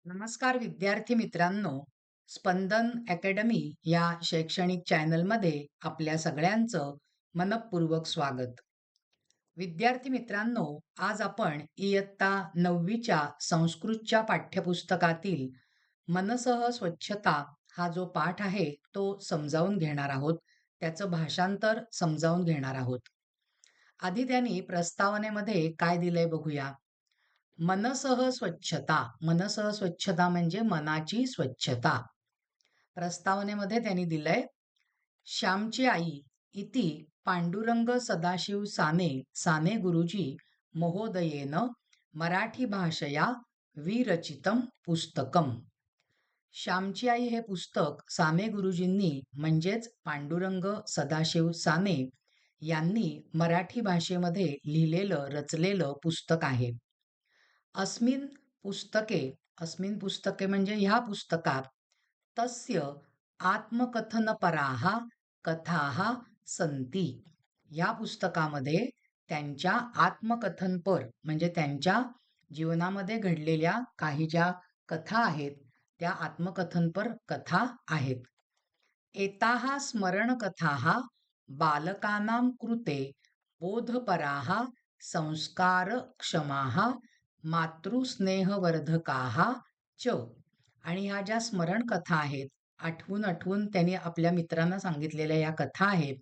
नमस्कार विद्यार्थी मित्रांनो, स्पंदन अकॅडमी या शैक्षणिक चॅनलमध्ये आपल्या सगळ्यांचं मनःपूर्वक स्वागत. विद्यार्थी मित्रांनो, आज आपण इयत्ता 9वीच्या संस्कृतच्या पाठ्यपुस्तकातील मनसह स्वच्छता हा जो पाठ आहे तो समजावून घेणार आहोत. त्याचं भाषांतर समजावून घेणार आहोत. आधी त्यांनी प्रस्तावनेमध्ये काय दिलंय बघूया. मनसह स्वच्छता. मनसह स्वच्छता म्हणजे मनाची स्वच्छता. प्रस्तावनेमध्ये त्यांनी दिलंय, श्यामची आई इति पांडुरंग सदाशिव साने साने गुरुजी महोदयेन मराठी भाषया विरचितम पुस्तकम. श्यामची आई हे पुस्तक साने गुरुजींनी म्हणजेच पांडुरंग सदाशिव साने यांनी मराठी भाषेमध्ये लिहिलेलं रचलेलं पुस्तक आहे. अस्मिन् पुस्तके अस्मिन् पुस्तके म्हणजे ह्या पुस्तकात तस्य आत्मकथनपराः कथाः सन्ति. या पुस्तकामध्ये त्यांच्या आत्मकथनपर म्हणजे त्यांच्या जीवनामध्ये घडलेल्या काही ज्या कथा आहेत त्या आत्मकथनपर कथा आहेत. एताः स्मरणकथाः बालकानां कृते बोधपराः संस्कारक्षमाः मातृस्नेहवर्धकाः च. आणि ह्या ज्या स्मरण कथा आहेत, आठवून आठवून त्यांनी आपल्या मित्रांना सांगितलेल्या या कथा आहेत,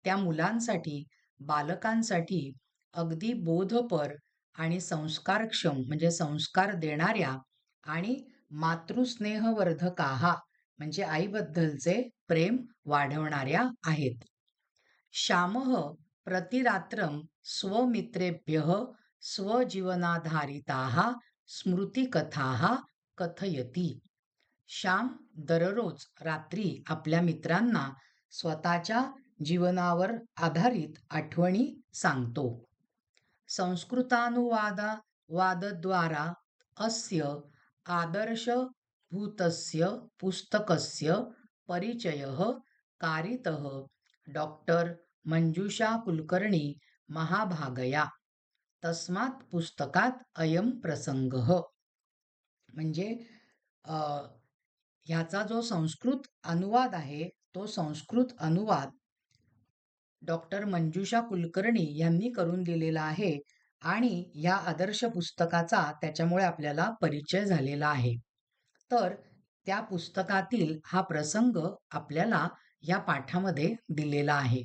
त्या मुलांसाठी, बालकांसाठी अगदी बोधपर आणि संस्कारक्षम म्हणजे संस्कार देणाऱ्या आणि मातृस्नेहवर्धकाः म्हणजे आईबद्दलचे प्रेम वाढवणाऱ्या आहेत. श्यामः प्रतिरात्रं स्वमित्रेभ्यः स्वजीवनाधारिताः स्मृतिकथाः कथयति. श्याम दररोज रात्री आपल्या मित्रांना स्वतःच्या जीवनावर आधारित आठवणी सांगतो. वादद्वारा अस्य आदर्शभूतस्य पुस्तकस्य परिचयः कारितः डॉक्टर मंजुषा कुलकर्णी महाभागया. तस्मात् पुस्तकात अयम प्रसंगः. म्हणजे अ, ह्याचा जो संस्कृत अनुवाद आहे तो संस्कृत अनुवाद डॉक्टर मंजुषा कुलकर्णी यांनी करून दिलेला आहे आणि या आदर्श पुस्तकाचा त्याच्यामुळे आपल्याला परिचय झालेला आहे. तर त्या पुस्तकातील हा प्रसंग आपल्याला या पाठामध्ये दिलेला आहे.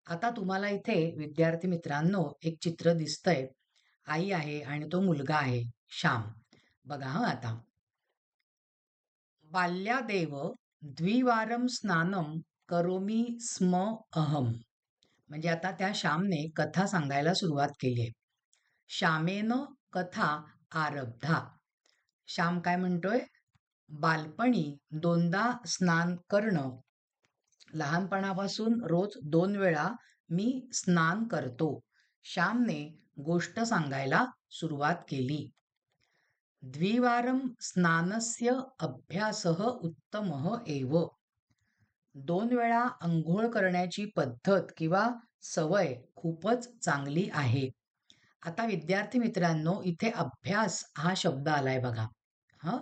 आता तुम्हाला इथे विद्यार्थी मित्रांनो एक चित्र दिसतंय. आई आहे आणि तो मुलगा आहे श्याम. बघा हा आता. बाल्यादेव द्विवारं स्नानं करोमि स्म अहम. म्हणजे आता त्या श्यामने कथा सांगायला सुरुवात केली आहे. श्यामेन कथा आरब्धा. श्याम काय म्हणतोय? बालपणी 2दा स्नान करणं. लहानपणापासून रोज 2 वेळा मी स्नान करतो. श्यामने गोष्ट सांगायला सुरुवात केली. द्विवारं स्नानस्य अभ्यासः उत्तमः एव. 2 वेळा अंघोळ करण्याची पद्धत किंवा सवय खूपच चांगली आहे. आता विद्यार्थी मित्रांनो इथे अभ्यास हा शब्द आलाय बघा. हं?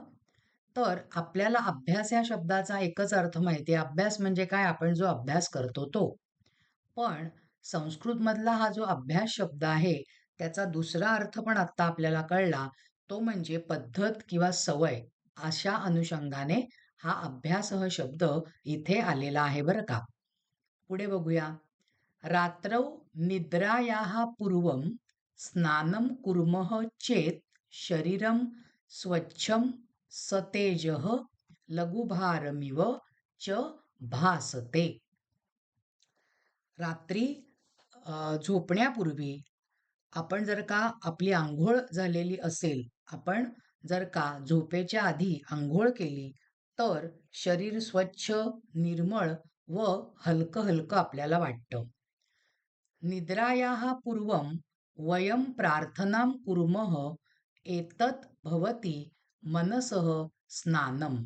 तर आपल्याला अभ्यास या शब्दाचा एकच अर्थ माहिती आहे. अभ्यास म्हणजे काय? आपण जो अभ्यास करतो तो. पण संस्कृतमधला हा जो अभ्यास शब्द आहे त्याचा दुसरा अर्थ पण आता आपल्याला कळला. तो म्हणजे पद्धत किंवा सवय. अशा अनुषंगाने हा अभ्यास हा शब्द इथे आलेला आहे बरं का. पुढे बघूया. रात्रौ निद्रायाः पूर्वं स्नानं कुर्मः चेत् शरीरं स्वच्छं सतेजः लघुभारमिव च भासते. रात्री झोपण्यापूर्वी आपण जर का आपली अंघोळ झालेली असेल, आपण जर का झोपेच्या आधी अंघोळ केली तर शरीर स्वच्छ, निर्मळ व हलकं हलकं आपल्याला वाटतं. निद्रायाः पूर्वं वयं प्रार्थनां कुर्मः एतत् भवति मनसः स्नानम.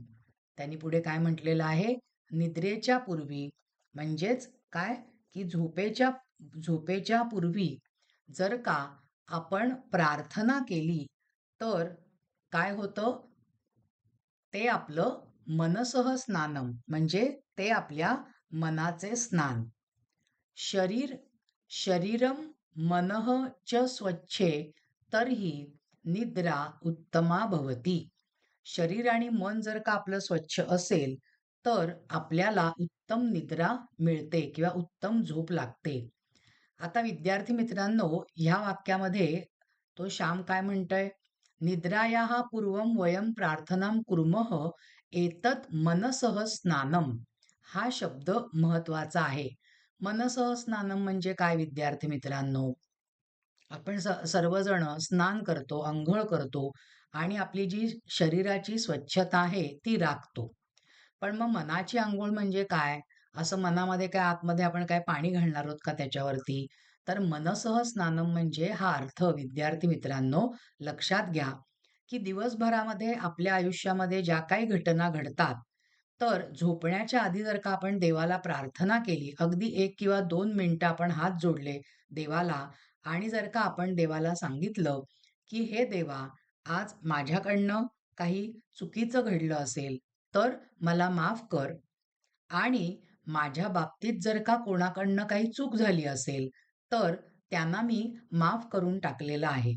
त्यांनी पुढे काय म्हटलेलं आहे? निद्रेच्या पूर्वी म्हणजेच काय की झोपेच्या पूर्वी जर का आपण प्रार्थना केली तर काय होतं? ते आपलं मनसः स्नानम म्हणजे ते आपल्या मनाचे स्नान. शरीर शरीरं मनः च स्वच्छे तर्हि निद्रा उत्तमा भवति. शरीर आणि मन जर का आपलं स्वच्छ असेल, तर आपल्याला उत्तम निद्रा मिळते किंवा उत्तम झोप लागते. आता विद्यार्थी मित्रांनो, ह्या वाक्यामध्ये तो श्याम काय म्हणतोय? निद्रायाः पूर्वं वयं प्रार्थनां कुर्मः एतत् मनसः स्नानम. हा शब्द महत्वाचा आहे. मनसः स्नानम म्हणजे काय विद्यार्थी मित्रांनो? आपण सर्वजण स्नान करतो, अंघोळ करतो आणि आपली जी शरीराची स्वच्छता आहे ती राखतो. पण मग मनाची अंघोळ म्हणजे काय? असं मनामध्ये काय आतमध्ये आपण काय पाणी घालणार आहोत का त्याच्यावरती? तर मनसः स्नानम म्हणजे हा अर्थ विद्यार्थी मित्रांनो लक्षात घ्या, की दिवसभरामध्ये आपल्या आयुष्यामध्ये ज्या काही घटना घडतात, तर झोपण्याच्या आधी जर का आपण देवाला प्रार्थना केली, अगदी 1 किंवा 2 मिनिटं आपण हात जोडले देवाला आणि जर का आपण देवाला सांगितलं, की "हे देवा, आज माझ्याकडनं काही चुकीचं घडलं असेल, तर मला माफ कर आणि माझ्या बाबतीत जर का कोणाकडनं काही चूक झाली असेल, तर त्यांना मी माफ करून टाकलेलं आहे."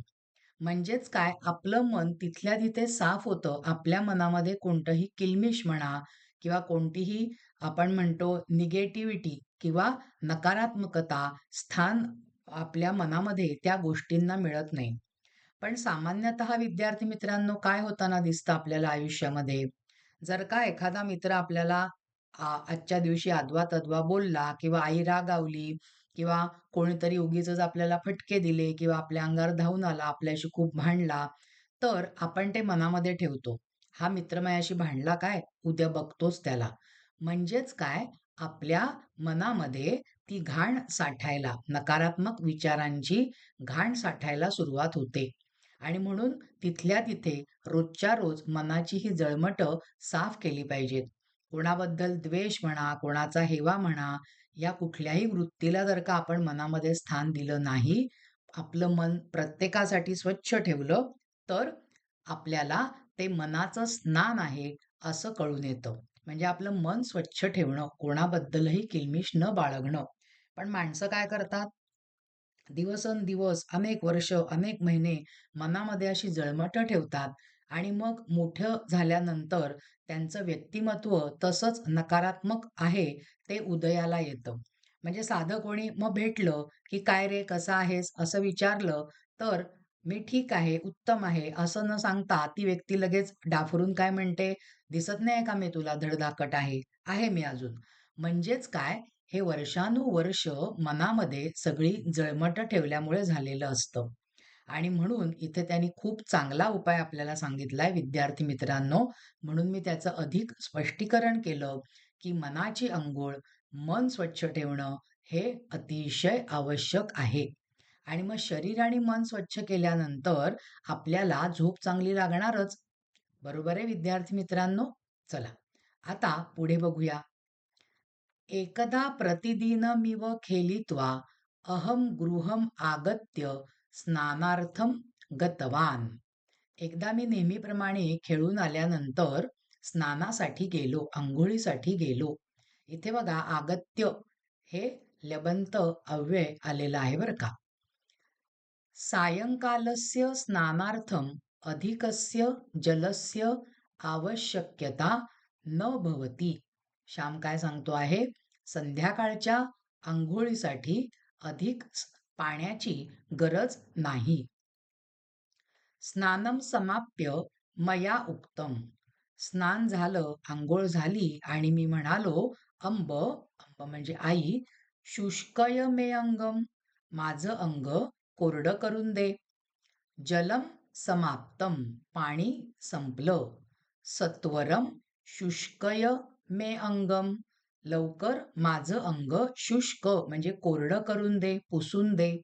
म्हणजेच काय, आपलं मन तिथल्या तिथे साफ होतं. आपल्या मनामध्ये कोणतंही किल्मिश म्हणा किंवा कोणतीही आपण म्हणतो निगेटिव्हिटी किंवा नकारात्मकता स्थान आपल्या मनामध्ये त्या गोष्टींना मिळत नाही. पण सामान्यतः विद्यार्थी मित्रांनो काय होताना दिसतं आपल्याला आयुष्यामध्ये? जर का एखादा मित्र आपल्याला आजच्या दिवशी अधवा-तधवा बोलला किंवा आई रागावली किंवा कोणीतरी उगीचच आपल्याला फटके दिले किंवा आपल्या अंगावर धावून आला, आपल्याशी खूप भांडला, तर आपण ते मनामध्ये ठेवतो. हा मित्र माझ्याशी भांडला काय? उद्या बघतोच त्याला. म्हणजेच काय? आपल्या मनामध्ये ती घाण साठायला, नकारात्मक विचारांची घाण साठायला सुरुवात होते. आणि म्हणून तिथल्या तिथे रोजच्या रोज मनाची ही जळमटं साफ केली पाहिजेत. कोणाबद्दल द्वेष म्हणा, कोणाचा हेवा म्हणा, या कुठल्याही वृत्तीला जर का आपण मनामध्ये स्थान दिलं नाही, आपलं मन प्रत्येकासाठी स्वच्छ ठेवलं, तर आपल्याला ते मनाचं स्नान आहे असं कळून येतं. म्हणजे आपलं मन स्वच्छ ठेवणं, कोणाबद्दलही किल्मिष न बाळगणं. पण माणसं काय करतात? दिवसेंदिवस, अनेक वर्ष, अनेक महिने मनामध्ये अशी जळमटं ठेवतात आणि मग मोठं झाल्यानंतर त्यांचं व्यक्तिमत्व तसंच नकारात्मक आहे ते उदयाला येतं. म्हणजे साधं कोणी मग भेटलं, की "काय रे, कसा आहेस?" असं विचारलं, तर "मी ठीक आहे, उत्तम आहे," असं न सांगता ती व्यक्ती लगेच डाफरून काय म्हणते, "दिसत नाही का मी तुला धडधाकट आहे? आहे मी अजून." म्हणजेच काय, हे वर्षानुवर्ष मनामध्ये सगळी जळमटं ठेवल्यामुळे झालेलं असतं. आणि म्हणून इथे त्यांनी खूप चांगला उपाय आपल्याला सांगितलाय विद्यार्थी मित्रांनो. म्हणून मी त्याचं अधिक स्पष्टीकरण केलं, की मनाची अंघोळ, मन स्वच्छ ठेवणं हे अतिशय आवश्यक आहे. आणि मग शरीर आणि मन स्वच्छ केल्यानंतर आपल्याला झोप चांगली लागणारच. बरोबर आहे विद्यार्थी मित्रांनो? चला, आता पुढे बघूया. एकदा प्रतिदिनमिव खेलित्वा अहं गृहम् आगत्य स्नानार्थं गतवान. एकदा मी नेहमीप्रमाणे खेळून आल्यानंतर स्नानासाठी गेलो, अंघोळीसाठी गेलो. इथे बघा आगत्य हे लबंत अव्यय आलेलं आहे बरं का. सायंकालस्य स्नानार्थम अधिकस्य जलस्य आवश्यकता न भवति. श्याम काय सांगतो आहे? संध्याकाळच्या अंघोळीसाठी अधिक पाण्याची गरज नाही. स्नानम समाप्य मया उक्तम. स्नान झालं, अंघोळ झाली आणि मी म्हणालो, अंब, अंब म्हणजे आई, शुष्कय मे अंगम, माझं अंग कोरडं करून दे. जलम समाप्तम, पाणी संपलं. सत्वरम शुष्कय मे अंगम, लवकर माझं अंग शुष्क म्हणजे कोरडं करून दे, पुसून दे.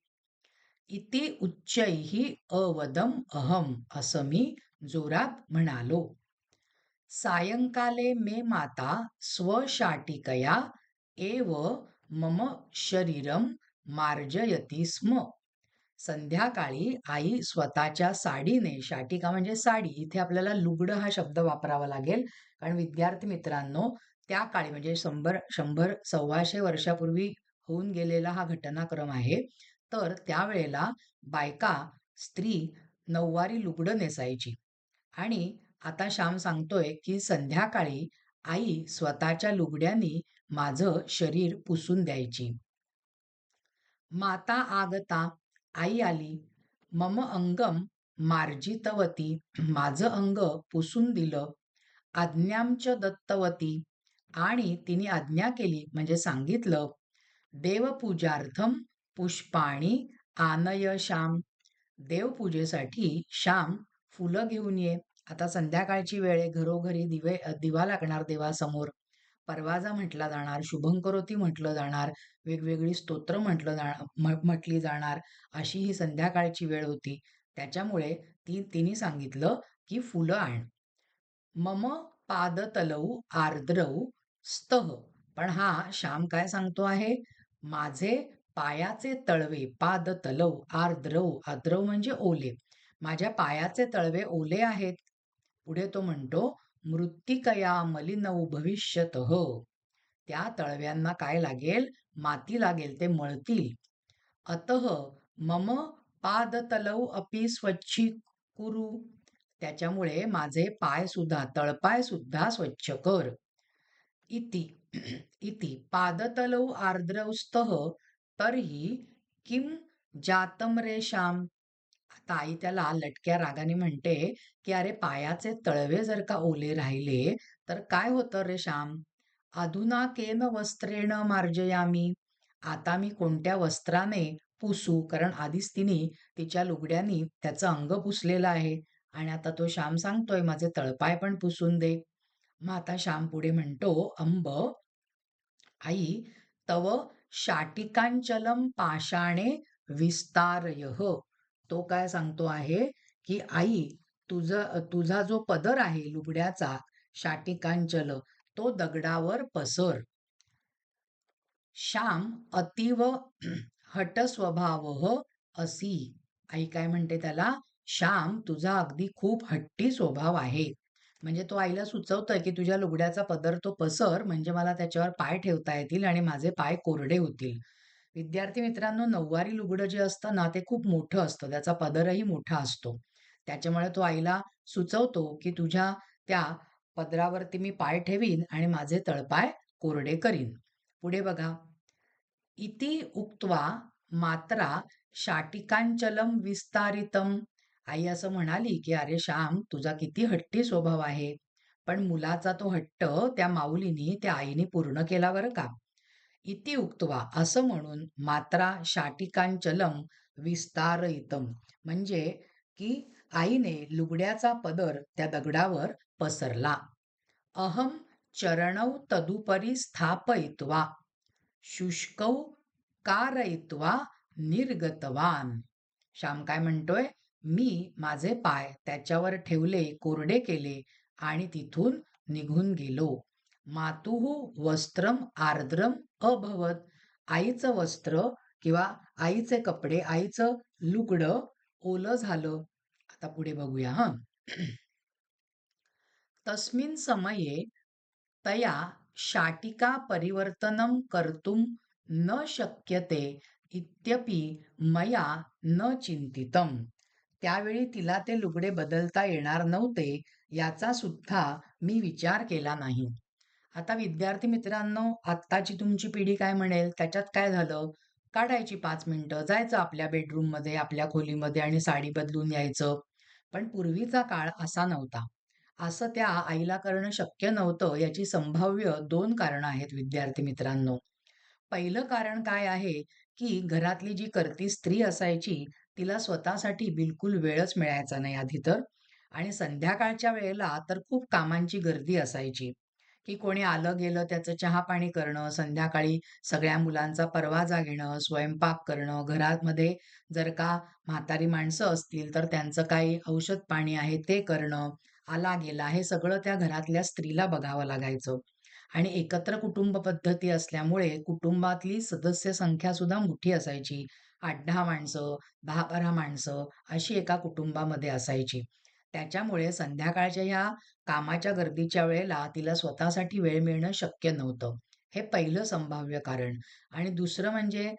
इति उच्चैः अवदम अहम, असं मी जोरात म्हणालो. सायंकाले मे माता स्वशाटिकया एव मम शरीरम मार्जयति स्म. संध्याकाळी आई स्वतःच्या साडीने, शाटिका म्हणजे साडी, इथे आपल्याला लुगडं हा शब्द वापरावा लागेल, कारण विद्यार्थी मित्रांनो, त्या काळी म्हणजे 100 100 वर्षापूर्वी होऊन गेलेला हा घटनाक्रम आहे. तर त्यावेळेला बायका, स्त्री नऊवारी लुगडं नेसायची. आणि आता श्याम सांगतोय की संध्याकाळी आई स्वतःच्या लुगड्यांनी माझं शरीर पुसून द्यायची. माता आगता, आई आली. मम अंगम मार्जितवती, माझं अंग पुसून दिलं. आज्ञांच दत्तवती, आणि तिने आज्ञा केली म्हणजे सांगितलं. देवपूजार्थम पुष्पाणी आनय श्याम, देवपूजेसाठी श्याम फुलं घेऊन ये. आता संध्याकाळची वेळ आहे, घरोघरी दिवा लागणार देवासमोर. परवाजा म्हटला जाणार, शुभंकरोती म्हटलं जाणार, वेगवेगळी स्तोत्र म्हटली जाणार, अशी ही संध्याकाळची वेळ होती. त्याच्यामुळे तिने सांगितलं की फुलं आण. मम पादतलौ आर्द्रौ स्तः, पण हा श्याम काय सांगतो आहे, माझे पायाचे तळवे, पादतलौ आर्द्रौ, आर्द्रौ म्हणजे ओले, माझ्या पायाचे तळवे ओले आहेत. पुढे तो म्हणतो, मृत्तिकया मलिनौ भविष्यतः, त्या तळव्यांना काय लागेल, माती लागेल, ते मळतील. अतः मम पादतलौ अपि स्वच्छी कुरु, त्याच्यामुळे माझे पाय सुद्धा, तळपाय सुद्धा स्वच्छ कर. इति इति पादतलौ आर्द्रौस्तः तर्हि किं जातं रे श्याम. आता आई त्याला लटक्या रागाने म्हणते की अरे, पायाचे तळवे जर का ओले राहिले तर काय होतं रे श्याम. अधुना केन वस्त्रेण मार्जयामी, आता मी कोणत्या वस्त्राने पुसू, कारण आधीच तिने तिच्या लुगड्यांनी त्याचं अंग पुसलेलं आहे. आणि आता तो श्याम सांगतोय माझे तळपाय पण पुसून दे. मग आता श्याम पुढे म्हणतो, अंब आई तव शाटिकांचलम पाषाणे विस्तारयः. तो काय सांगतो आहे की आई, तुझा जो पदर आहे लुगड्याचा, शाटिकांचल, तो दगडावर पसर. श्याम अतीव हट स्वभाव असी, आई काय म्हणते त्याला, श्याम तुझा अगदी खूप हट्टी स्वभाव आहे. म्हणजे तो आईला सुचवतोय की तुझ्या लुगड्याचा पदर तो पसर, म्हणजे मला त्याच्यावर पाय ठेवता येतील आणि माझे पाय कोरडे होतील. विद्यार्थी मित्रांनो, नऊवारी लुगडं जे असतं ना, ते खूप मोठं असतं, त्याचा पदरही मोठा असतो. त्याच्यामुळे तो आईला सुचवतो की तुझ्या त्या पदरावरती मी पाय ठेवीन आणि माझे तळपाय कोरडे करीन. पुढे बघा, इति उक्त्वा मात्रा शाटिकांचलम विस्तारितम, आई असं म्हणाली की अरे श्याम, तुझा किती हट्टी स्वभाव आहे. पण मुलाचा तो हट्ट त्या माऊलीनी, त्या आईने पूर्ण केला बरं का. इति उक्त्वा असं म्हणून, मात्रा शाटिकांचलम विस्तारयितम, म्हणजे की आईने लुगड्याचा पदर त्या दगडावर पसरला. अहम चरणौ तदुपरी स्थापयित्वा शुष्कौ कारयित्वा निर्गतवान. श्याम काय म्हणतोय, मी माझे पाय त्याच्यावर ठेवले, कोरडे केले आणि तिथून निघून गेलो. मातुः वस्त्रम आर्द्रम अभवत, आईचं वस्त्र किंवा आईचे कपडे, आईचं लुगडं ओलं झालं. आता पुढे बघूया हा. तस्मिन् समये तया शाटिका परिवर्तनं कर्तुं न शक्यते इत्यपि मया न चिंतितम, त्यावेळी तिला ते लुगडे बदलता येणार नव्हते, याचा सुद्धा मी विचार केला नाही. आता विद्यार्थी मित्रांनो, आत्ताची तुमची पिढी काय म्हणेल, त्याच्यात काय झालं, काढायची 5 मिनिटं, जायचं आपल्या बेडरूम मध्ये, आपल्या खोलीमध्ये आणि साडी बदलून यायचं. पण पूर्वीचा काळ असा नव्हता. असं त्या आईला करणं शक्य नव्हतं. याची संभाव्य 2 कारणं आहेत विद्यार्थी मित्रांनो. पहिलं कारण काय आहे, की घरातली जी करती स्त्री असायची, तिला स्वतःसाठी बिलकुल वेळच मिळायचा नाही आधी तर. आणि संध्याकाळच्या वेळेला तर खूप कामांची गर्दी असायची, की कोणी आलं गेलं त्याचं चहा-पाणी करणं, संध्याकाळी सगळ्या मुलांचा परवाजा घेणं, स्वयंपाक करणं, घरामध्ये जर का म्हातारी माणसं असतील तर त्यांचं काही औषध-पाणी आहे ते करणं, आला गेला हे सगळं त्या घरातल्या स्त्रीला बघावं लागायचं. आणि एकत्र कुटुंब पद्धती असल्यामुळे कुटुंबातली सदस्य संख्या सुद्धा मोठी असायची. 8-10 माणसं, 10-12 माणसं अशी एका कुटुंबामध्ये असायची. त्याच्यामुळे संध्याकाळच्या ह्या कामाच्या गर्दीच्या वेळेला तिला स्वतःसाठी वेळ मिळणं शक्य नव्हतं. हे पहिलं संभाव्य कारण. आणि दुसरं म्हणजे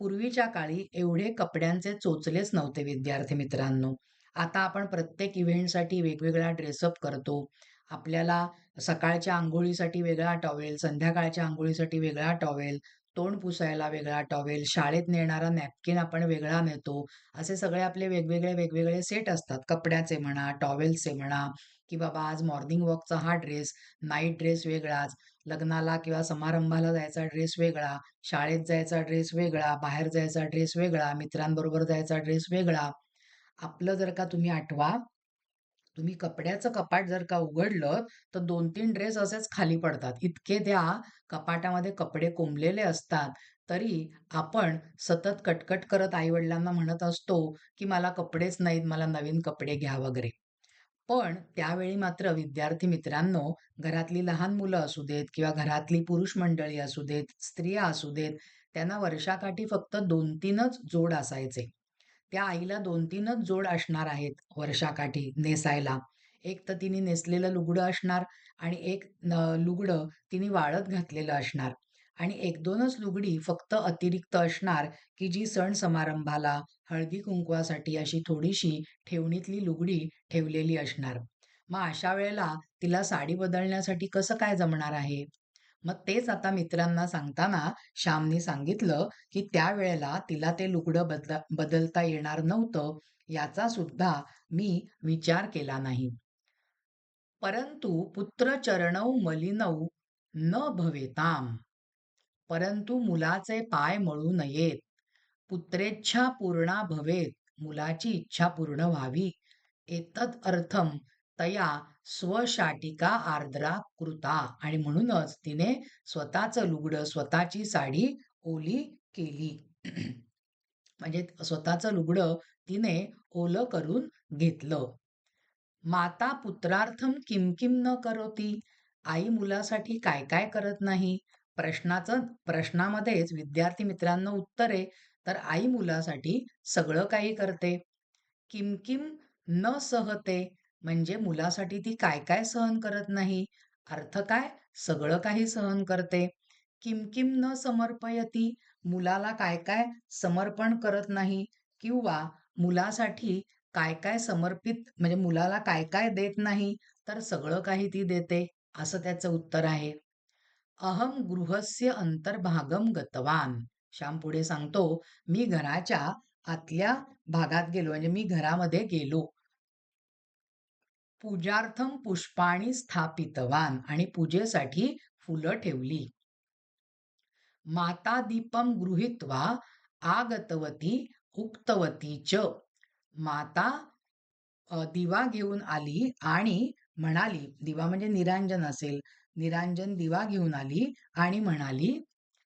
पूर्वीच्या काळी एवढे कपड्यांचे चोचलेच नव्हते विद्यार्थी मित्रांनो. आता आपण प्रत्येक इव्हेंटसाठी वेगवेगळा ड्रेसअप करतो. आपल्याला सकाळच्या अंघोळीसाठी वेगळा टॉवेल, संध्याकाळच्या अंघोळीसाठी वेगळा टॉवेल, तोंड पुसायला वेगळा टॉवेल, शाळेत नेणारा नॅपकिन आपण वेगळा नेतो. असे सगळे आपले वेगवेगळे, वेगवेगळे सेट असतात. कपड्याचे म्हणा, टॉवेल्सचे म्हणा, की बाबा आज मॉर्निंग वॉकचा हा ड्रेस, नाईट ड्रेस वेगळाच, लग्नाला किंवा समारंभाला जायचा ड्रेस वेगळा, शाळेत जायचा ड्रेस वेगळा, बाहेर जायचा ड्रेस वेगळा, मित्रांबरोबर जायचा ड्रेस वेगळा. आपलं जर का तुम्ही आठवा, तुम्ही कपड्याचं कपाट जर का उघडलं, तर 2-3 ड्रेस असेच खाली पडतात. इतके त्या कपाटामध्ये कपडे कोंबलेले असतात. तरी आपण सतत कटकट करत आई-वडिलांना म्हणत असतो, की "मला कपडेच नाहीत, मला नवीन कपडे घ्या" वगैरे. पण त्यावेळी मात्र विद्यार्थी मित्रांनो, घरातली लहान मुलं असू देत किंवा घरातली पुरुष मंडळी असू देत, स्त्रिया असू देत, त्यांना वर्षाकाठी फक्त 2-3च जोड असायचे. त्या आईला 2-3च जोड असणार आहेत वर्षाकाठी नेसायला. एक तर तिने नेसलेलं लुगडं असणार आणि एक लुगडं तिने वाळत घातलेलं असणार आणि 1-2च लुगडी फक्त अतिरिक्त असणार, की जी सण समारंभाला, हळदी-कुंकवासाठी अशी थोडीशी ठेवणीतली लुगडी ठेवलेली असणार. मग अशा वेळेला तिला साडी बदलण्यासाठी कसं काय जमणार आहे? मग तेच आता मित्रांना सांगताना श्यामने सांगितलं, की त्यावेळेला तिला ते लुगडं बदलता येणार नव्हतं, याचा सुद्धा मी विचार केला नाही. परंतु पुत्रचरणौ मलिनौ न भवेताम. परंतु मुलाचे पाय मळू नयेत. पुत्रेच्छा पूर्णा भवेत. मुलाची इच्छा पूर्ण व्हावी. एतद अर्थम तया स्वशाटिका आर्द्रा कृता. आणि म्हणूनच तिने स्वतःचं लुगडं, स्वतःची साडी ओली केली. म्हणजे स्वतःचं लुगडं तिने ओलं करून घेतलं. माता पुत्रार्थम किम किम न करोती. आई मुलासाठी काय काय करत नाही. प्रश्नामध्येच विद्यार्थी मित्रांनो उत्तर आहे. तर आई मुलासाठी सगळं काही करते. किमकिम न सहते, म्हणजे मुलासाठी ती काय काय सहन करत नाही. अर्थ काय? सगळं काही सहन करते. किमकिम न समर्पयती, मुलाला काय काय समर्पण करत नाही किंवा मुलासाठी काय काय समर्पित, म्हणजे मुलाला काय काय देत नाही, तर सगळं काही ती देते, असं त्याचं उत्तर आहे. अहम गृहस्य अंतर्भागम गतवान. श्याम पुढे सांगतो, मी घराच्या आतल्या भागात गेलो, म्हणजे मी घरामध्ये गेलो. पूजार्थम पुष्पाणी स्थापितवान, आणि पूजेसाठी फुलं ठेवली. माता दीपम गृहीत्वा आगतवती उक्तवती च. माता दिवा घेऊन आली आणि म्हणाली, दिवा म्हणजे निरांजन असेल, निरांजन दिवा घेऊन आली आणि म्हणाली.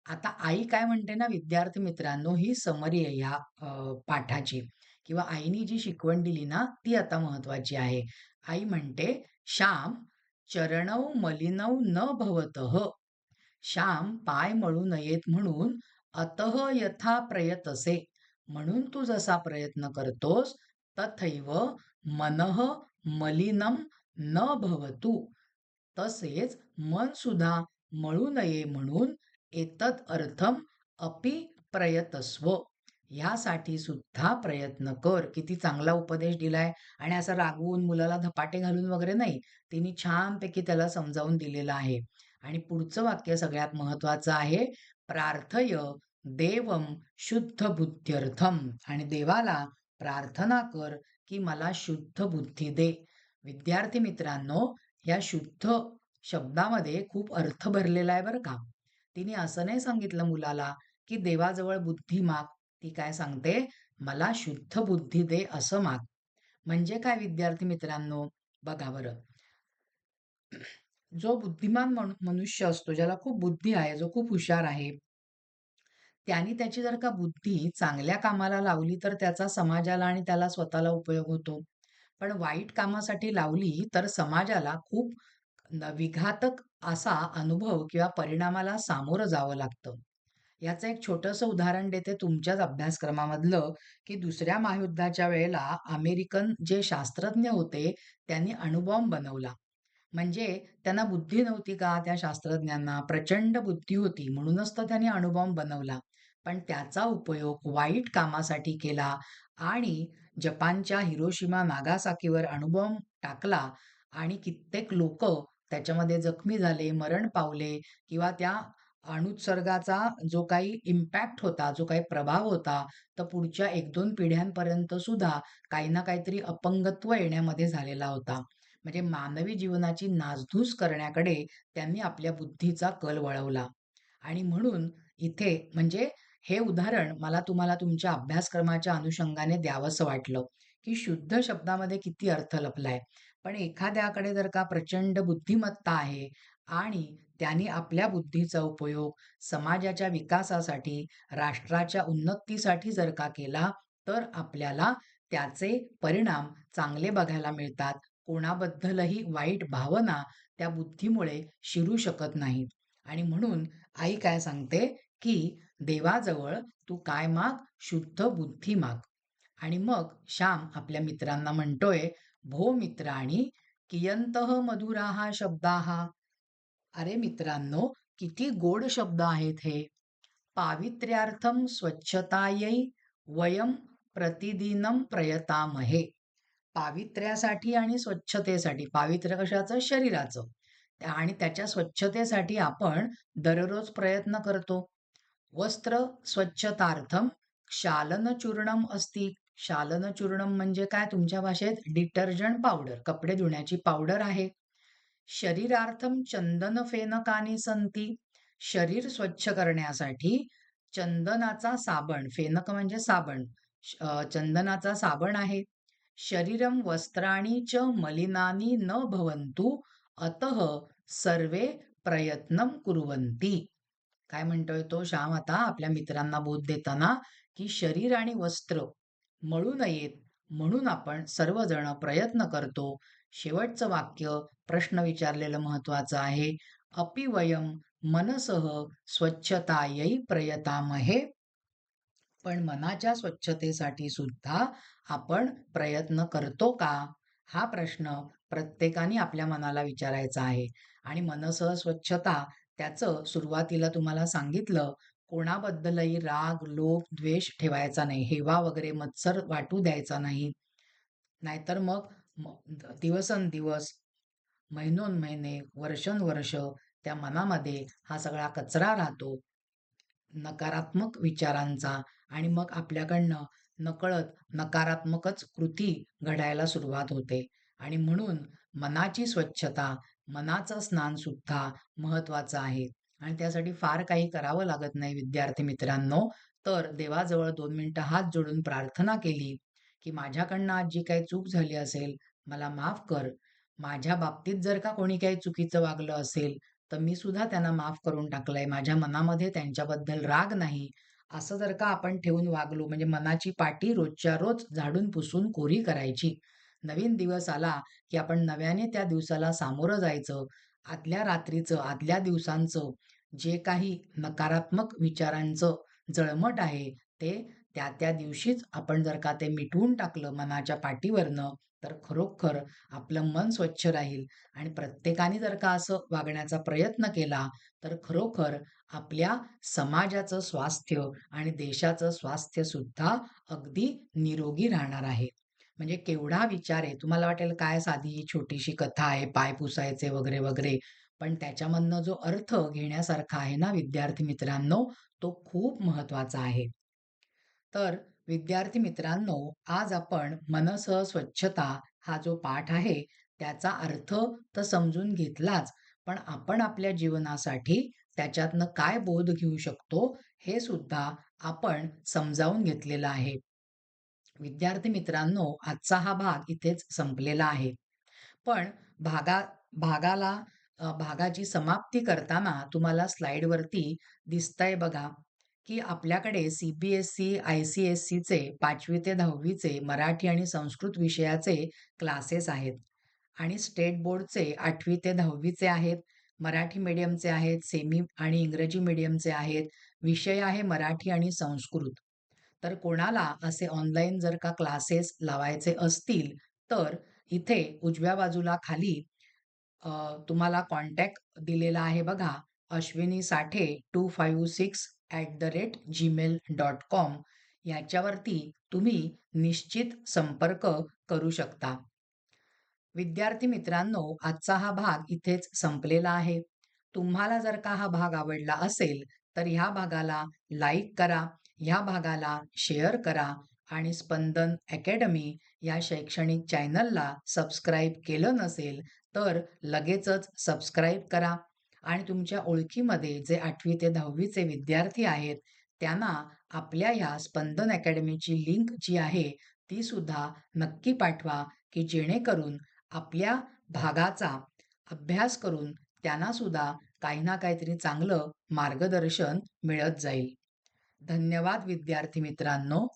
आता आई काय म्हणते ना विद्यार्थी मित्रांनो, ही समरी आहे ह्या पाठाची, किंवा आईनी जी शिकवण दिली ना ती आता महत्वाची आहे. आई म्हणते, श्याम चरणौ मलिनौ न भवतः. श्याम पाय मळू नयेत म्हणून अतः यथा प्रयतसे, म्हणून तू जसा प्रयत्न करतोस, तथैव मनः मलिनम न भवतु, तसेच मन सुद्धा मळू नये म्हणून एतत् अर्थम अपि प्रयतस्व, ह्यासाठी सुद्धा प्रयत्न कर. किती चांगला उपदेश दिलाय. आणि असं रागवून मुलाला धपाटे घालून वगैरे नाही, तिने छानपैकी त्याला समजावून दिलेलं आहे. आणि पुढचं वाक्य सगळ्यात महत्वाचं आहे. प्रार्थय देवम शुद्ध बुद्ध्यर्थम, आणि देवाला प्रार्थना कर की मला शुद्ध बुद्धी दे. विद्यार्थी मित्रांनो, या शुद्ध शब्दामध्ये खूप अर्थ भरलेला आहे बरं का. तिने असं नाही सांगितलं मुलाला की देवाजवळ बुद्धी माग. ती काय सांगते, मला शुद्ध बुद्धी दे असं माग. म्हणजे काय विद्यार्थी मित्रांनो, बघा बरं. जो बुद्धिमान मनुष्य असतो, ज्याला खूप बुद्धी आहे, जो खूप हुशार आहे, त्यांनी त्याची जर का बुद्धी चांगल्या कामाला लावली तर त्याचा समाजाला आणि त्याला स्वतःला उपयोग होतो. पण वाईट कामासाठी लावली तर समाजाला खूप विघातक असा अनुभव किंवा परिणामाला सामोरं जावं लागतं. याचं एक छोटंसं उदाहरण देते तुमच्याच अभ्यासक्रमामधलं, की दुसऱ्या महायुद्धाच्या वेळेला अमेरिकन जे शास्त्रज्ञ होते, त्यांनी अणुबॉम्ब बनवला. म्हणजे त्यांना बुद्धी नव्हती का त्या शास्त्रज्ञांना? प्रचंड बुद्धी होती म्हणूनच तर त्यांनी अणुबॉम्ब बनवला. पण त्याचा उपयोग वाईट कामासाठी केला आणि जपानच्या हिरोशिमा नागासाकीवर अणुबॉम्ब टाकला आणि कित्येक लोकं त्याच्यामध्ये जखमी झाले, मरण पावले किंवा त्या अणुत्सर्गाचा जो काही इम्पॅक्ट होता, जो काही प्रभाव होता, तर पुढच्या 1-2 पिढ्यांपर्यंत सुद्धा काही ना काहीतरी अपंगत्व येण्यामध्ये झालेला होता. म्हणजे मानवी जीवनाची नासधूस करण्याकडे त्यांनी आपल्या बुद्धीचा कल वळवला. आणि म्हणून इथे म्हणजे हे उदाहरण मला तुम्हाला तुमच्या अभ्यासक्रमाच्या अनुषंगाने द्यावंसं वाटलं, की शुद्ध शब्दामध्ये किती अर्थ लपलाय. पण एखाद्याकडे जर का प्रचंड बुद्धिमत्ता आहे आणि त्याने आपल्या बुद्धीचा उपयोग समाजाच्या विकासासाठी, राष्ट्राच्या उन्नतीसाठी जर का केला, तर आपल्याला त्याचे परिणाम चांगले बघायला मिळतात. कोणाबद्दलही वाईट भावना त्या बुद्धीमुळे शिरू शकत नाहीत. आणि म्हणून आई काय सांगते, की देवाजवळ तू काय माग? शुद्ध बुद्धी माग. आणि मग श्याम आपल्या मित्रांना म्हणतोय, "भो मित्राणि, कियन्तः मधुराः शब्दाः." अरे मित्रांनो, किती गोड शब्द आहेत हे. पावित्र्यार्थं स्वच्छतायै वयं प्रतिदिनं प्रयतामहे. पावित्र्यासाठी आणि स्वच्छतेसाठी, पावित्र्य कशाचं? शरीराचं. आणि त्याच्या स्वच्छतेसाठी आपण दररोज प्रयत्न करतो. वस्त्र स्वच्छतार्थं क्षालनचूर्णम अस्ति. क्षालनचूर्णम म्हणजे काय तुमच्या भाषेत? डिटर्जंट पावडर, कपडे धुण्याची पावडर आहे. शरीरार्थं चंदनफेनकानि सन्ति. शरीर स्वच्छ करण्यासाठी चंदनाचा साबण, फेनक म्हणजे साबण. चंदनाचा साबण आहे. शरीरं वस्त्राणि च मलिनानि न भवन्तु अतः सर्वे प्रयत्नं कुर्वन्ति. काय म्हणतोय तो श्याम आता आपल्या मित्रांना बोध देताना, की शरीर आणि वस्त्र मळू नयेत म्हणून आपण सर्वजण प्रयत्न करतो. शेवटचं वाक्य प्रश्न विचारलेलं महत्वाचं आहे. अपि वयं मनसः स्वच्छतायै प्रयतामहे. पण मनाच्या स्वच्छतेसाठी सुद्धा आपण प्रयत्न करतो का? हा प्रश्न प्रत्येकाने आपल्या मनाला विचारायचा आहे. आणि मनसह स्वच्छता त्याचं सुरुवातीला तुम्हाला सांगितलं, कोणाबद्दलही राग, लोभ, द्वेष ठेवायचा नाही. हेवा वगैरे मत्सर वाटू द्यायचा नाही. नाहीतर मग दिवसेंदिवस, महिनोन-महिने, वर्षोनवर्ष त्या मनामध्ये हा सगळा कचरा राहतो. नकारात्मक विचारांचा आणि मग आपल्याकडनं नकळत नकारात्मकच कृती घडायला सुरुवात होते. आणि म्हणून मनाची स्वच्छता, मनाचं स्नान सुद्धा महत्वाचं आहे. आणि त्यासाठी फार काही करावं लागत नाही विद्यार्थी मित्रांनो. तर देवाजवळ 2 मिनिटं हात जोडून प्रार्थना केली, की माझ्याकडनं आज जी काही चूक झाली असेल, मला माफ कर. माझ्या बाबतीत जर का कोणी काही चुकीचं वागलं असेल, तर मी सुद्धा त्यांना माफ करून टाकलंय. माझ्या मनामध्ये त्यांच्याबद्दल राग नाही. असं जर का आपण ठेवून वागलो म्हणजे मनाची पाटी रोजच्या रोज झाडून पुसून कोरी करायची. नवीन दिवस आला, की आपण नव्याने त्या दिवसाला सामोरं जायचं. आदल्या रात्रीचं, आदल्या दिवसांचं जे काही नकारात्मक विचारांचं जळमट आहे, ते त्या दिवशीच आपण जर का ते मिटवून टाकलं मनाच्या पाटीवरनं, तर खरोखर आपलं मन स्वच्छ राहील. आणि प्रत्येकाने जर का असं वागण्याचा प्रयत्न केला, तर खरोखर आपल्या समाजाचं स्वास्थ्य आणि देशाचं स्वास्थ्य सुद्धा अगदी निरोगी राहणार आहे. म्हणजे केवढा विचार आहे. तुम्हाला वाटेल काय साधी छोटीशी कथा आहे, पाय पुसायचे वगैरे, वगैरे. पण त्याच्यामधनं जो अर्थ घेण्यासारखा आहे ना विद्यार्थी मित्रांनो, तो खूप महत्वाचा आहे. तर विद्यार्थी मित्रांनो, आज आपण मनसह स्वच्छता हा जो पाठ आहे, त्याचा अर्थ तर समजून घेतलाच, पण आपण आपल्या जीवनासाठी त्याच्यातनं काय बोध घेऊ शकतो, हे सुद्धा आपण समजावून घेतलेलं आहे. विद्यार्थी मित्रांनो, आजचा हा भाग इथेच संपलेला आहे. पण भागा भागाला भागाची समाप्ती करताना तुम्हाला स्लाइडवरती दिसतंय बघा, की आपल्याकडे सी-बी-एस-ई, आय-सी-एस-सीचे 5वी ते 10वी मराठी आणि संस्कृत विषयाचे क्लासेस आहेत. आणि स्टेट बोर्डचे 8वी ते 10वी आहेत. मराठी मीडियमचे आहेत, सेमी आणि इंग्रजी मीडियमचे आहेत, विषय आहे मराठी आणि संस्कृत. तर कोणाला असे ऑनलाईन जर का क्लासेस लावायचे असतील, तर इथे उजव्या बाजूला खाली अ, तुम्हाला कॉन्टॅक्ट दिलेला आहे बघा. अश्विनी साठे 256@gmail.com याच्यावरती तुम्ही निश्चित संपर्क करू शकता. विद्यार्थी मित्रांनो, आजचा हा भाग इथेच संपलेला आहे. तुम्हाला जर का हा भाग आवडला असेल, तर ह्या भागाला लाईक करा, ह्या भागाला शेअर करा आणि स्पंदन अकॅडमी या शैक्षणिक चॅनलला सबस्क्राईब केलं नसेल, तर लगेचच सबस्क्राईब करा आणि तुमच्या ओळखीमध्ये जे 8वी ते 10वी चे विद्यार्थी आहेत, त्यांना आपल्या ह्या स्पंदन अकॅडमीची लिंक जी आहे, ती सुद्धा नक्की पाठवा, की जेणेकरून आपल्या भागाचा अभ्यास करून त्यांना सुद्धा काही ना काहीतरी चांगलं मार्गदर्शन मिळत जाईल. धन्यवाद विद्यार्थी मित्रांनो.